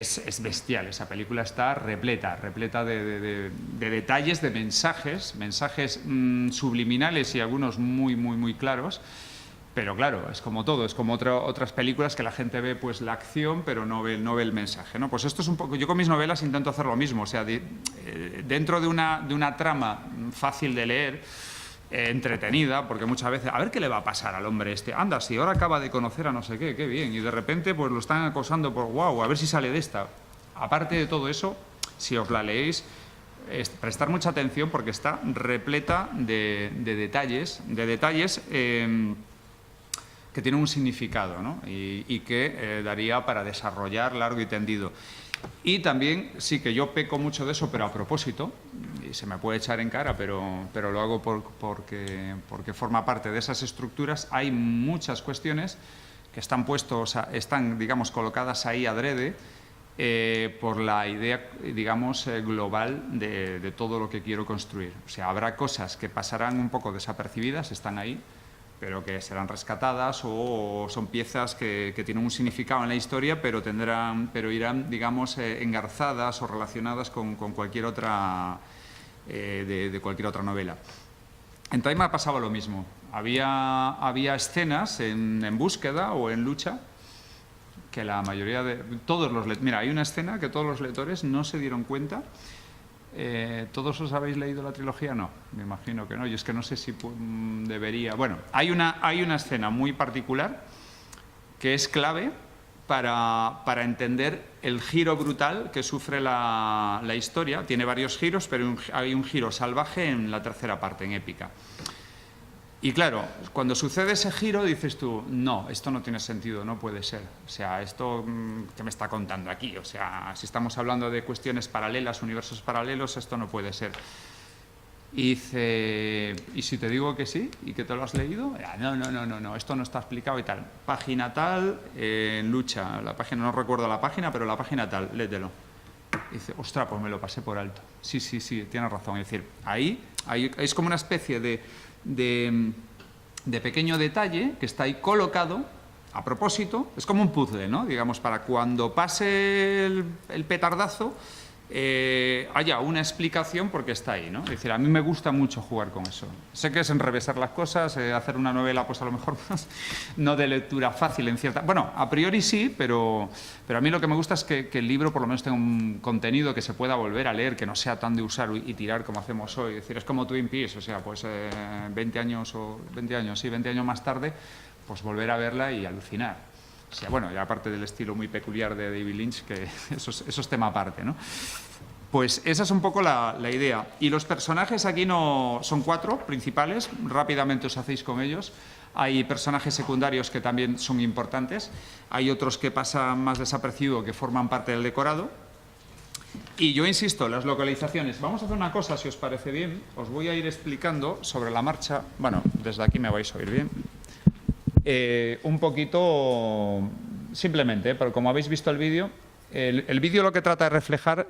Es bestial, esa película está repleta de detalles, de mensajes subliminales y algunos muy claros. Pero claro, es como todo, es como otras películas que la gente ve pues la acción, pero no ve el mensaje, ¿no? Pues esto es un poco, yo con mis novelas intento hacer lo mismo, o sea, dentro de una trama fácil de leer, entretenida, porque muchas veces, a ver qué le va a pasar al hombre este, anda, si ahora acaba de conocer a no sé qué bien, y de repente pues lo están acosando por wow, a ver si sale de esta. Aparte de todo eso, si os la leéis, prestar mucha atención porque está repleta de detalles que tienen un significado, ¿no? y que daría para desarrollar largo y tendido. Y también, sí que yo peco mucho de eso, pero a propósito, y se me puede echar en cara, pero lo hago porque forma parte de esas estructuras. Hay muchas cuestiones que están, digamos, colocadas ahí adrede por la idea, digamos, global de todo lo que quiero construir. O sea, habrá cosas que pasarán un poco desapercibidas, están ahí, pero que serán rescatadas, o son piezas que tienen un significado en la historia, pero irán, digamos, engarzadas o relacionadas con cualquier otra de cualquier otra novela. En Time me pasaba lo mismo. Había escenas en búsqueda o en lucha que la mayoría de todos los lectores, mira, hay una escena que todos los lectores no se dieron cuenta. ¿Todos os habéis leído la trilogía? No, me imagino que no. Yo es que no sé si debería... Bueno, hay una escena muy particular que es clave para entender el giro brutal que sufre la historia. Tiene varios giros, pero hay un giro salvaje en la tercera parte, en épica. Y claro, cuando sucede ese giro dices tú, no, esto no tiene sentido, no puede ser. O sea, esto ¿qué me está contando aquí? O sea, si estamos hablando de cuestiones paralelas, universos paralelos, esto no puede ser. Y dice, ¿y si te digo que sí y que te lo has leído? No, esto no está explicado y tal. Página tal, en lucha, la página, no recuerdo la página, pero la página tal, léetelo. Y dice, ostras, pues me lo pasé por alto. Sí, tienes razón. Es decir, ahí es como una especie de pequeño detalle que está ahí colocado a propósito. Es como un puzzle, ¿no? Digamos, para cuando pase el petardazo haya una explicación porque está ahí, ¿no? Es decir, a mí me gusta mucho jugar con eso. Sé que es enrevesar las cosas, hacer una novela pues a lo mejor no de lectura fácil en cierta... Bueno, a priori sí, pero a mí lo que me gusta es que el libro por lo menos tenga un contenido que se pueda volver a leer, que no sea tan de usar y tirar como hacemos hoy. Es decir, es como Twin Peaks, o sea, pues 20 años más tarde, pues volver a verla y alucinar. O sea, bueno, y aparte del estilo muy peculiar de David Lynch, que eso es tema aparte, ¿no? Pues esa es un poco la idea. Y los personajes aquí no son 4 principales, rápidamente os hacéis con ellos. Hay personajes secundarios que también son importantes, hay otros que pasan más desapercibidos, que forman parte del decorado. Y yo insisto, las localizaciones. Vamos a hacer una cosa, si os parece bien, os voy a ir explicando sobre la marcha. Bueno, desde aquí me vais a oír bien. Un poquito, simplemente, pero como habéis visto el vídeo, el vídeo lo que trata de reflejar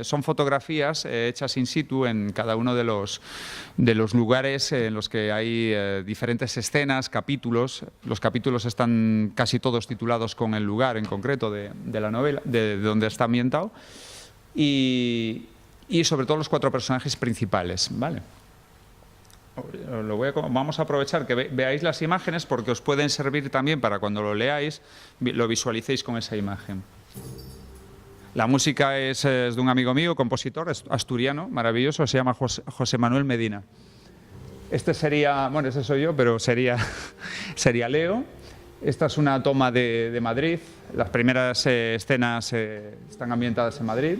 son fotografías hechas in situ en cada uno de los lugares en los que hay diferentes escenas, capítulos. Los capítulos están casi todos titulados con el lugar en concreto de la novela, de donde está ambientado, y sobre todo los 4 personajes principales, ¿vale? Vamos a aprovechar que veáis las imágenes porque os pueden servir también para cuando lo leáis, lo visualicéis con esa imagen. La música es de un amigo mío, compositor asturiano, maravilloso, se llama José Manuel Medina. Este sería, bueno, ese soy yo, pero sería Leo. Esta es una toma de Madrid. Las primeras escenas están ambientadas en Madrid.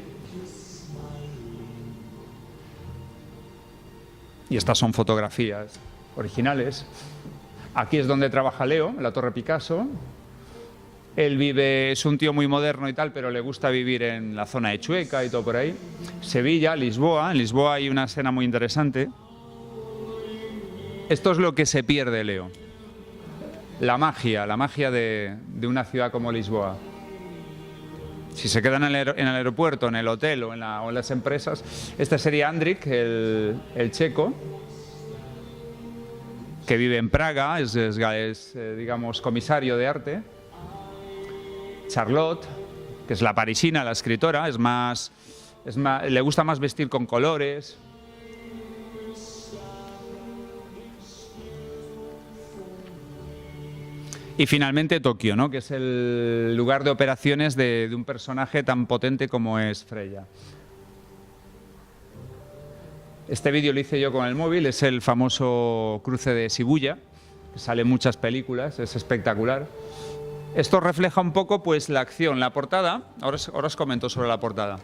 Y estas son fotografías originales. Aquí es donde trabaja Leo, en la Torre Picasso. Él es un tío muy moderno y tal, pero le gusta vivir en la zona de Chueca y todo por ahí. Sevilla, Lisboa. En Lisboa hay una escena muy interesante. Esto es lo que se pierde, Leo. La magia de una ciudad como Lisboa. Si se quedan en el aeropuerto, en el hotel o en las empresas. Este sería Andrik, el checo, que vive en Praga, digamos, comisario de arte. Charlotte, que es la parisina, la escritora, le gusta más vestir con colores. Y finalmente Tokio, ¿no? Que es el lugar de operaciones de un personaje tan potente como es Freya. Este vídeo lo hice yo con el móvil, es el famoso cruce de Shibuya, que sale en muchas películas, es espectacular. Esto refleja un poco pues la acción, la portada. Ahora os comento sobre la portada.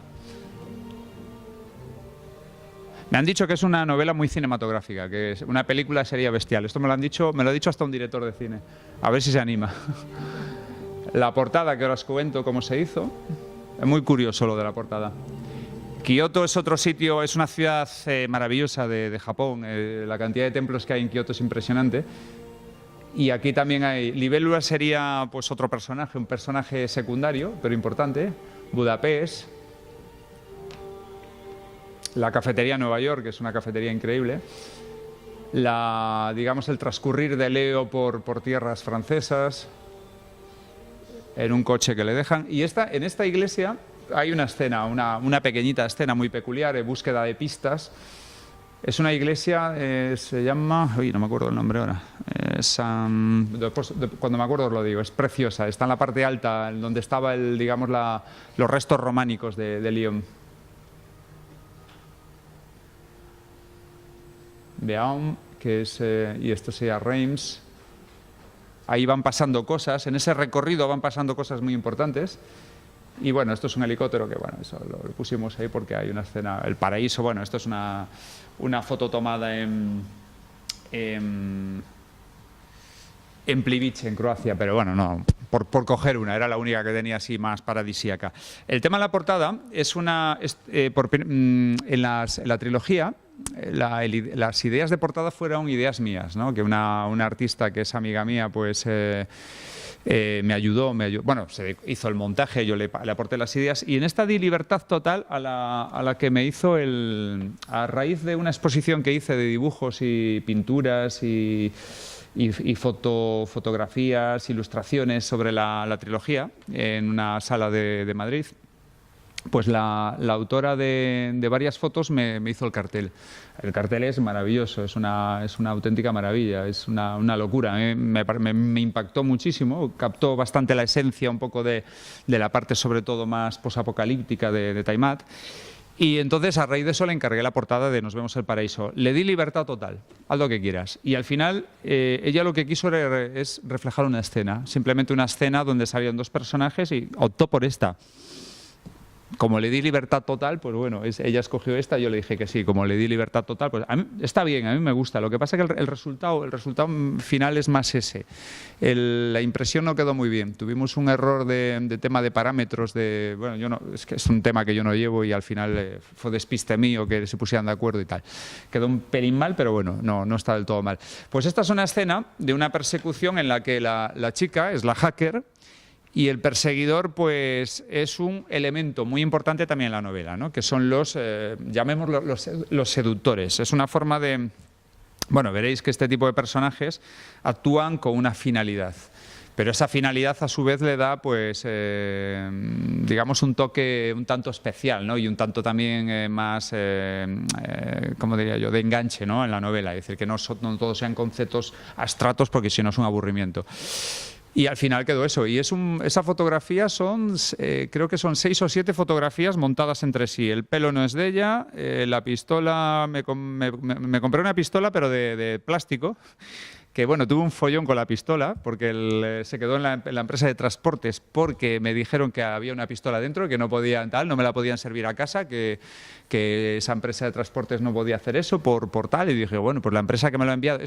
Me han dicho que es una novela muy cinematográfica, que una película sería bestial. Esto me lo ha dicho hasta un director de cine. A ver si se anima. La portada, que ahora os cuento cómo se hizo. Es muy curioso lo de la portada. Kioto es otro sitio, es una ciudad maravillosa de Japón. La cantidad de templos que hay en Kioto es impresionante. Y aquí también hay... Libélula sería pues otro personaje, un personaje secundario, pero importante. Budapest. La cafetería Nueva York, que es una cafetería increíble. Digamos, el transcurrir de Leo por tierras francesas, en un coche que le dejan. Y en esta iglesia hay una escena, una pequeñita escena muy peculiar, búsqueda de pistas. Es una iglesia, se llama... Uy, no me acuerdo el nombre ahora. Después, cuando me acuerdo os lo digo, es preciosa. Está en la parte alta, donde estaba digamos, los restos románicos de Lyon. Beaune, que es, y esto sería Reims. Ahí van pasando cosas, en ese recorrido van pasando cosas muy importantes. Y bueno, esto es un helicóptero que, bueno, eso lo pusimos ahí porque hay una escena, el paraíso. Bueno, esto es una foto tomada en Plivice, en Croacia, pero bueno, no, por coger una, era la única que tenía así más paradisíaca. El tema de la portada es en la trilogía. Las ideas de portada fueron ideas mías, ¿no? Que una artista que es amiga mía pues me ayudó, bueno, se hizo el montaje, yo le aporté las ideas y en esta di libertad total a la que me hizo a raíz de una exposición que hice de dibujos y pinturas y fotografías, ilustraciones sobre la trilogía en una sala de Madrid. Pues la autora de varias fotos me hizo el cartel. El cartel es maravilloso, es una auténtica maravilla, es una locura. Me impactó muchísimo, captó bastante la esencia un poco de la parte sobre todo más posapocalíptica de Taimat. Y entonces a raíz de eso le encargué la portada de Nos vemos el paraíso. Le di libertad total, haz lo que quieras. Y al final ella lo que quiso es reflejar una escena, simplemente una escena donde salían dos personajes y optó por esta. Como le di libertad total, pues bueno, ella escogió esta, yo le dije que sí. Como le di libertad total, pues a mí, está bien, a mí me gusta. Lo que pasa es que el resultado final es más ese. La impresión no quedó muy bien. Tuvimos un error de tema de parámetros. Bueno, es que es un tema que yo no llevo y al final fue despiste mío que se pusieran de acuerdo y tal. Quedó un pelín mal, pero bueno, no está del todo mal. Pues esta es una escena de una persecución en la que la chica es la hacker. Y el perseguidor, pues, es un elemento muy importante también en la novela, ¿no? Que son llamémoslo los seductores. Es una forma de... Bueno, veréis que este tipo de personajes actúan con una finalidad. Pero esa finalidad, a su vez, le da, pues, digamos, un toque un tanto especial, ¿no? Y un tanto también más, ¿cómo diría yo?, de enganche, ¿no?, en la novela. Es decir, que no todos sean conceptos abstractos, porque si no es un aburrimiento. Y al final quedó eso. Y esa fotografía creo que son 6 o 7 fotografías montadas entre sí. El pelo no es de ella, la pistola, me compré una pistola pero de plástico, que bueno, tuve un follón con la pistola porque se quedó en la empresa de transportes porque me dijeron que había una pistola dentro, que no me la podían servir a casa, que esa empresa de transportes no podía hacer eso por tal, y dije, bueno, pues la empresa que me lo ha enviado,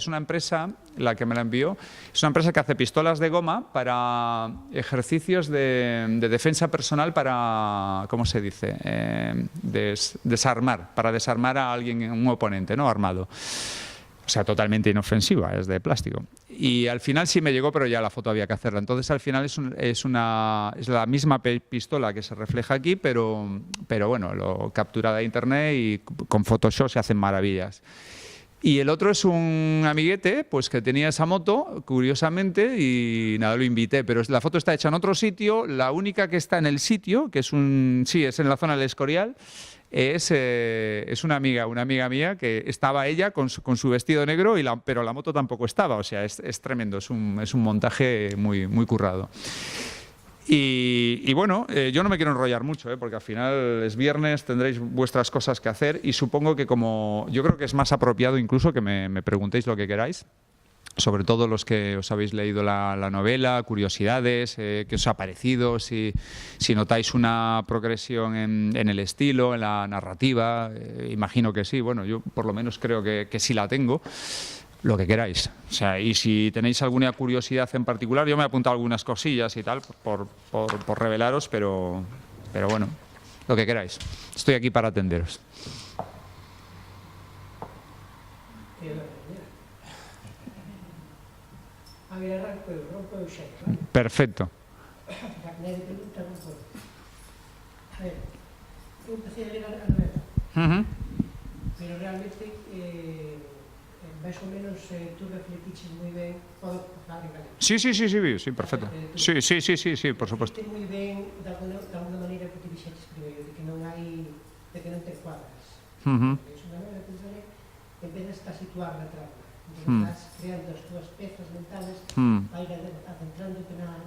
la que me la envió, es una empresa que hace pistolas de goma para ejercicios de defensa personal para, ¿cómo se dice?, para desarmar a alguien, un oponente, ¿no?, armado. O sea, totalmente inofensiva, es de plástico. Y al final sí me llegó, pero ya la foto había que hacerla. Entonces al final es la misma pistola que se refleja aquí, pero bueno, lo captura de internet y con Photoshop se hacen maravillas. Y el otro es un amiguete, pues que tenía esa moto, curiosamente, y nada, lo invité. Pero la foto está hecha en otro sitio. La única que está en el sitio, que es es en la zona del Escorial, es una amiga mía que estaba ella con su vestido negro, pero la moto tampoco estaba. O sea, es tremendo, es un montaje muy, muy currado. Y bueno, yo no me quiero enrollar mucho, porque al final es viernes, tendréis vuestras cosas que hacer y supongo que yo creo que es más apropiado incluso que me preguntéis lo que queráis, sobre todo los que os habéis leído la novela, curiosidades, qué os ha parecido, si notáis una progresión en el estilo, en la narrativa, imagino que sí, bueno, yo por lo menos creo que sí la tengo. Lo que queráis. O sea, y si tenéis alguna curiosidad en particular, yo me he apuntado algunas cosillas y tal por revelaros, pero bueno, lo que queráis. Estoy aquí para atenderos. Perfecto. Pero realmente más o menos tú refletiches moi ben, podo falar en galego. Sí, perfecto. Sí, por supuesto. Refletiches moi ben, de alguna maneira, que te dixeches primeiro, de que non te cuadras. É unha maneira que empezas a situar na trama. Entón, estás creando as túas pezas mentales, vai adentrándote na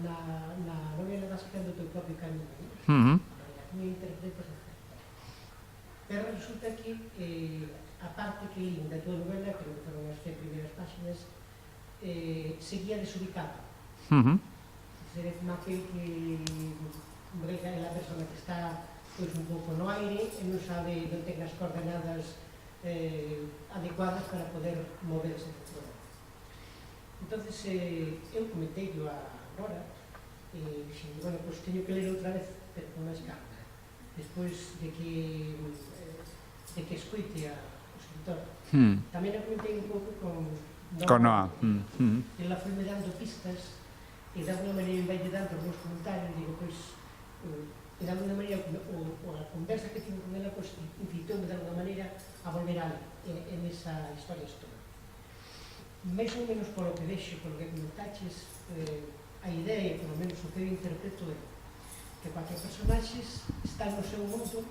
novela, vas creando o teu propio camino. Como interpretas, etc. Pero resulta que a parte que lín da tua novela, que non foron as 100 primeiras páxinas, seguía desubicada. É como aquel que é a persona que está un pouco no aire e non sabe, non ten as coordenadas adecuadas para poder moverse. Entón, eu comentei-lo agora e dixen, bueno, pois teño que ler outra vez, pero con máis calma. Despois de que escoite a tamén a comentei un pouco con Noa. Ela foi me dando pistas e de alguna maneira vai dando os meus comentarios, digo, pois, de alguna maneira a conversa que tive con ela incitoume de alguna maneira a volver a en esa historia toda. Mais ou menos polo que vexo, polo que comentaches, a idea, polo menos o que eu interpreto é que cuatro personaxes están no seu mundo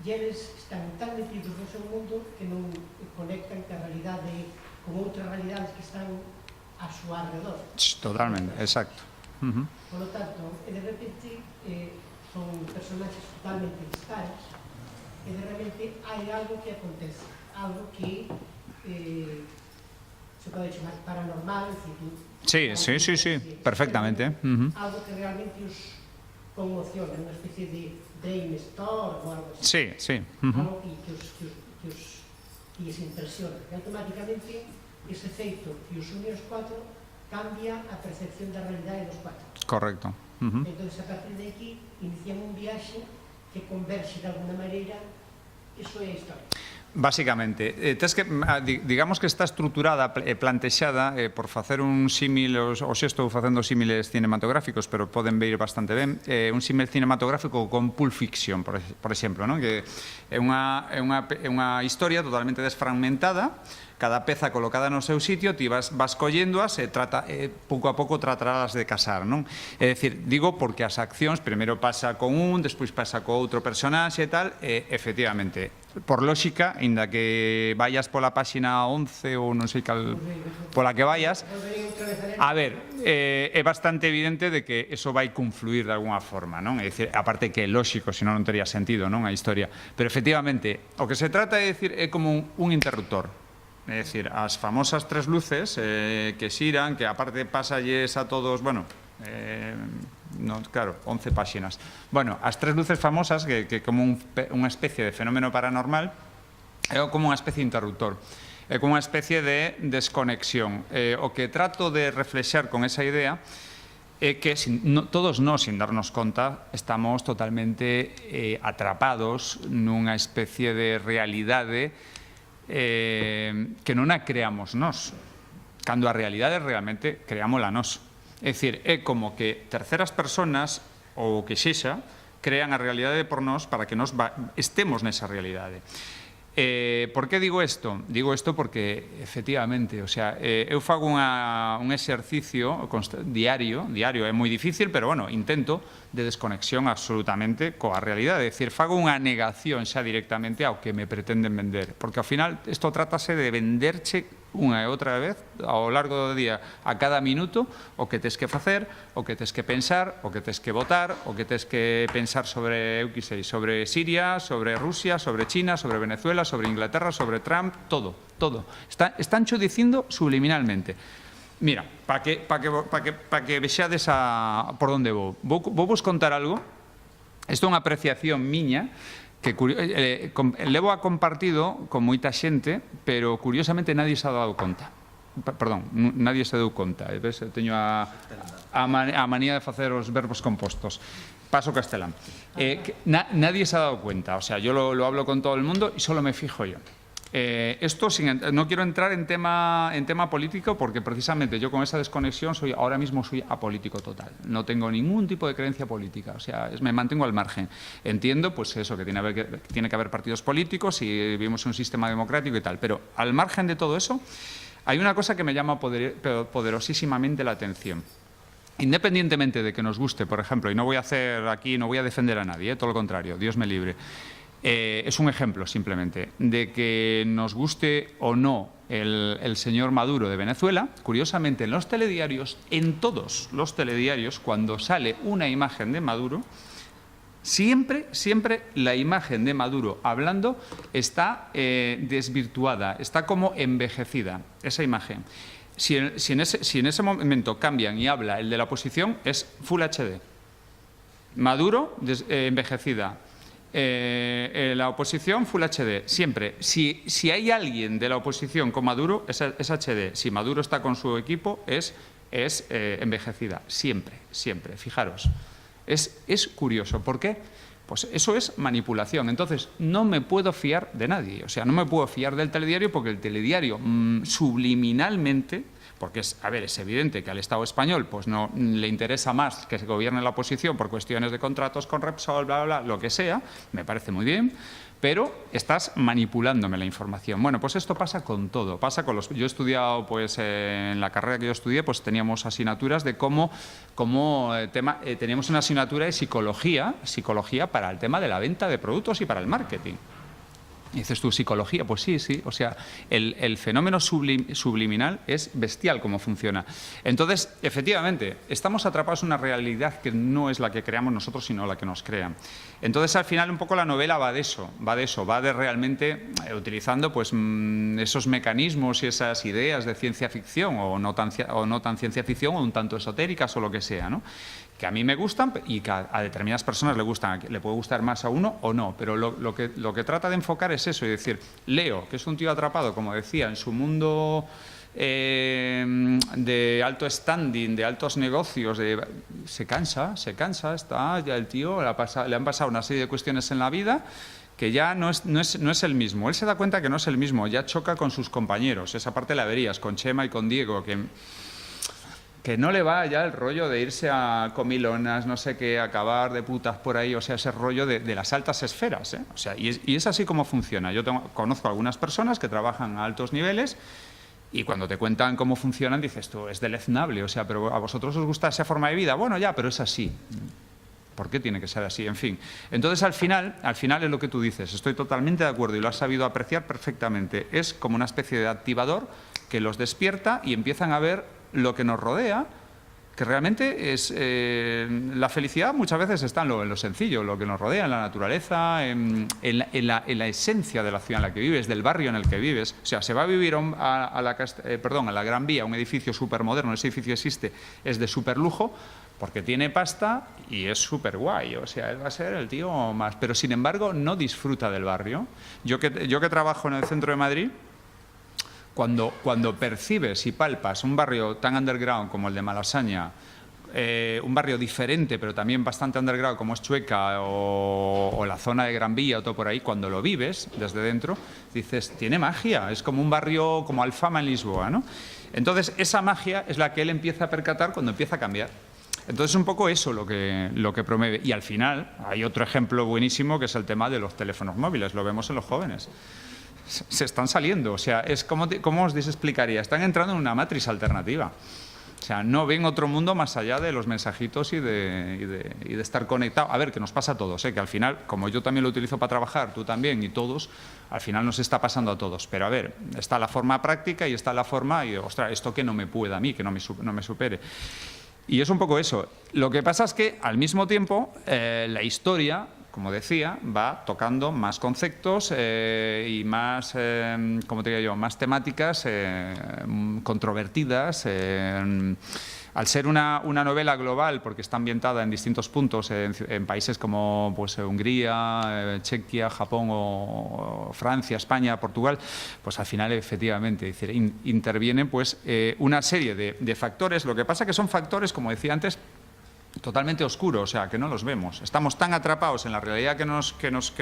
e eles están tan metidos no seu mundo que non conectan ca realidade con outras realidades que están a súa alrededor. Totalmente, exacto. Por lo tanto, de repente son personaxes totalmente dispares e de repente hai algo que acontece, algo que se pode chamar paranormal, sí, perfectamente. Algo que realmente os conmociona, unha especie de brainstorm ou algo así. Sí. Algo que os impresiona. E automáticamente ese feito que os une os cuatro cambia a percepción da realidade dos cuatro. Correcto. Entón, a partir de aquí, inician un viaxe que converxe de alguna maneira. Iso é a historia. Básicamente, digamos que está estruturada e plantexada por facer un símil, ou se estou facendo símiles cinematográficos, pero poden ver bastante ben, un símil cinematográfico con Pulp Fiction, por exemplo, que é unha historia totalmente desfragmentada, cada peza colocada no seu sitio, ti vas colléndoas e pouco a pouco tratarás de casar, non? É dicir, digo porque as accións primeiro pasa con un, despois pasa co outro personaxe e tal, e efectivamente, por lógica, inda que vayas pola páxina 11 ou non sei cal, pola que vayas, a ver, é bastante evidente de que eso vai confluir de alguna forma, non? É dicir, aparte que é lógico, senón non tería sentido, non, a historia. Pero efectivamente, o que se trata é dicir, é como un interruptor. É dicir, as famosas tres luces que xiran, que aparte pasalles a todos, bueno, claro, 11 páxinas. Bueno, as tres luces famosas, que como unha especie de fenómeno paranormal, é como unha especie de interruptor, é como unha especie de desconexión. O que trato de reflexar con esa idea é que todos nós, sin darnos conta, estamos totalmente atrapados nunha especie de realidade que non a creamos nós, cando a realidade realmente creámola nós. É dicir, é como que terceras personas ou que sexa crean a realidade por nós para que nós estemos nesa realidade. Por que digo isto? Digo isto porque, efectivamente, o sea, eu fago un exercicio diario, é moi difícil, pero, bueno, intento de desconexión absolutamente coa realidade, é dicir, fago unha negación xa directamente ao que me pretenden vender, porque ao final isto trátase de venderche unha e outra vez ao largo do día, a cada minuto, o que tes que facer, o que tes que pensar, o que tes que votar, o que tes que pensar sobre, eu que sei, sobre Siria, sobre Rusia, sobre China, sobre Venezuela, sobre Inglaterra, sobre Trump, todo. Estáncho dicindo subliminalmente. Mira, para que vexades por onde vou. Vou vos contar algo. Isto é unha apreciación miña que levo a compartido con moita xente, pero curiosamente nadie se ha dado conta. Perdón, nadie se deu conta. Ves, teño a manía de facer os verbos compostos. Paso castelán. Nadie se ha dado cuenta. O sea, yo lo hablo con todo el mundo y solo me fijo yo. Esto no quiero entrar en tema político porque precisamente yo con esa desconexión ahora mismo soy apolítico total. No tengo ningún tipo de creencia política, o sea, me mantengo al margen. Entiendo pues eso, que tiene que haber partidos políticos y vivimos un sistema democrático y tal, pero al margen de todo eso hay una cosa que me llama poderosísimamente la atención. Independientemente de que nos guste, por ejemplo, y no voy a defender a nadie, todo lo contrario, Dios me libre. Es un ejemplo simplemente de que nos guste o no el señor Maduro de Venezuela. Curiosamente en los telediarios, en todos los telediarios, cuando sale una imagen de Maduro, siempre la imagen de Maduro hablando está desvirtuada, está como envejecida, esa imagen. Si en ese momento cambian y habla el de la oposición, es Full HD. Maduro envejecida. La oposición Full HD, siempre. Si hay alguien de la oposición con Maduro, es HD. Si Maduro está con su equipo, es envejecida. Siempre. Fijaros. Es curioso. ¿Por qué? Pues eso es manipulación. Entonces, no me puedo fiar de nadie. O sea, no me puedo fiar del telediario porque el telediario subliminalmente... Porque es evidente que al Estado español pues no le interesa más que se gobierne la oposición por cuestiones de contratos con Repsol, bla, bla, bla, lo que sea, me parece muy bien, pero estás manipulándome la información. Bueno, pues esto pasa con todo, yo he estudiado, pues en la carrera que yo estudié, pues teníamos asignaturas de teníamos una asignatura de psicología para el tema de la venta de productos y para el marketing. Y dices tú, ¿psicología? Pues sí, o sea, el fenómeno subliminal es bestial cómo funciona. Entonces, efectivamente, estamos atrapados en una realidad que no es la que creamos nosotros, sino la que nos crean. Entonces, al final, un poco la novela va de realmente utilizando pues esos mecanismos y esas ideas de ciencia ficción o no tan ciencia ficción o un tanto esotéricas o lo que sea, ¿no? Que a mí me gustan y que a determinadas personas le gustan, le puede gustar más a uno o no, pero lo que trata de enfocar es eso, y decir, Leo, que es un tío atrapado, como decía, en su mundo de alto standing, de altos negocios, se cansa, está, ya el tío le han pasado una serie de cuestiones en la vida que ya no es el mismo. Él se da cuenta que no es el mismo, ya choca con sus compañeros, esa parte la verías, con Chema y con Diego, que no le va ya el rollo de irse a comilonas, no sé qué, acabar de putas por ahí, o sea, ese rollo de las altas esferas, ¿eh? O sea, y es así como funciona. Yo conozco a algunas personas que trabajan a altos niveles y cuando te cuentan cómo funcionan dices tú, es deleznable, o sea, pero ¿a vosotros os gusta esa forma de vida? Bueno, ya, pero es así. ¿Por qué tiene que ser así? En fin. Entonces, al final es lo que tú dices. Estoy totalmente de acuerdo y lo has sabido apreciar perfectamente. Es como una especie de activador que los despierta y empiezan a ver lo que nos rodea, que realmente es la felicidad muchas veces está en lo sencillo, lo que nos rodea, en la naturaleza, en la esencia de la ciudad en la que vives, del barrio en el que vives. O sea, se va a vivir a la Gran Vía, un edificio súper moderno, ese edificio existe, es de súper lujo, porque tiene pasta y es súper guay, o sea, él va a ser el tío más... Pero, sin embargo, no disfruta del barrio. Yo que trabajo en el centro de Madrid, cuando percibes y palpas un barrio tan underground como el de Malasaña, un barrio diferente pero también bastante underground como es Chueca o la zona de Gran Vía o todo por ahí, cuando lo vives desde dentro, dices, tiene magia, es como un barrio como Alfama en Lisboa, ¿no? Entonces, esa magia es la que él empieza a percatar cuando empieza a cambiar. Entonces, un poco eso lo que promueve. Y al final, hay otro ejemplo buenísimo que es el tema de los teléfonos móviles, lo vemos en los jóvenes. se están saliendo. O sea, es como os explicaría, están entrando en una matriz alternativa. O sea, no ven otro mundo más allá de los mensajitos y de estar conectado. A ver, que nos pasa a todos, que al final, como yo también lo utilizo para trabajar, tú también y todos, al final nos está pasando a todos. Pero a ver, está la forma práctica y está la forma, y ostras, esto que no me pueda a mí, que no me supere. Y es un poco eso. Lo que pasa es que, al mismo tiempo, la historia, como decía, va tocando más conceptos y más, ¿cómo te diría yo?, más temáticas controvertidas. Al ser una novela global, porque está ambientada en distintos puntos, en países como pues, Hungría, Chequia, Japón o Francia, España, Portugal, pues al final efectivamente intervienen pues, una serie de factores. Lo que pasa es que son factores, como decía antes, totalmente oscuros, o sea, que no los vemos. Estamos tan atrapados en la realidad que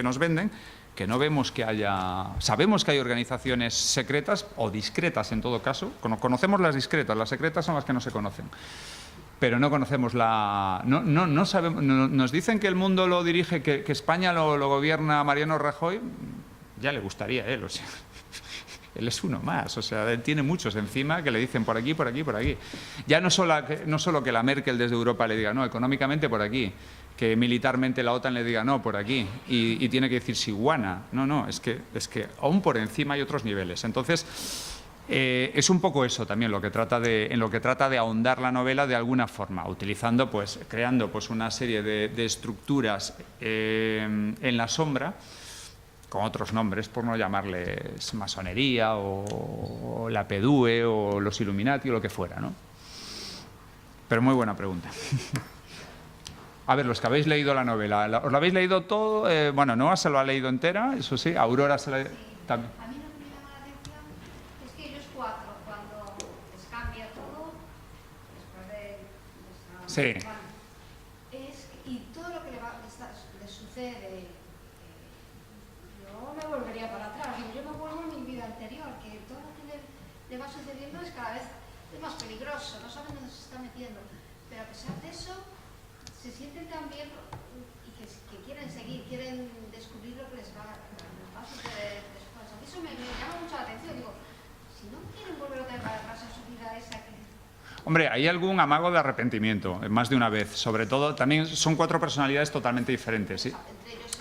nos venden que no vemos que haya... Sabemos que hay organizaciones secretas o discretas en todo caso. Conocemos las discretas, las secretas son las que no se conocen. Pero no conocemos la... No sabemos, nos dicen que el mundo lo dirige, que España lo gobierna Mariano Rajoy. Ya le gustaría a él, o sea... Él es uno más, o sea, él tiene muchos encima que le dicen por aquí, por aquí, por aquí. Ya no solo que la Merkel desde Europa le diga, no, económicamente por aquí, que militarmente la OTAN le diga, no, por aquí, y tiene que decir Siguana. No, es que aún por encima hay otros niveles. Entonces, es un poco eso también en lo que trata de ahondar la novela de alguna forma, utilizando, pues, creando pues, una serie de estructuras en la sombra, con otros nombres, por no llamarles masonería o la PDUE o los Illuminati o lo que fuera, ¿no? Pero muy buena pregunta. A ver, los que habéis leído la novela, ¿os lo habéis leído todo? Bueno, Noa se lo ha leído entera, eso sí, Aurora se la también. A mí lo que me llama la atención es que ellos cuatro, cuando les cambia todo, después de Sí. y todo lo que les sucede, yo me volvería para atrás. Yo me vuelvo a mi vida anterior, que todo lo que le va sucediendo es cada vez más peligroso, no saben dónde se está metiendo. Pero a pesar de eso, se sienten tan bien y que quieren seguir, quieren descubrir lo que les va a suceder después. A mí eso me llama mucho la atención. Digo, si no quieren volver otra vez para atrás en su vida esa que... Hombre, hay algún amago de arrepentimiento, más de una vez. Sobre todo, también son 4 personalidades totalmente diferentes, ¿sí? Entre ellos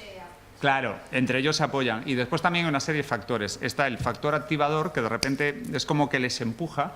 Claro, entre ellos se apoyan. Y después también hay una serie de factores. Está el factor activador, que de repente es como que les empuja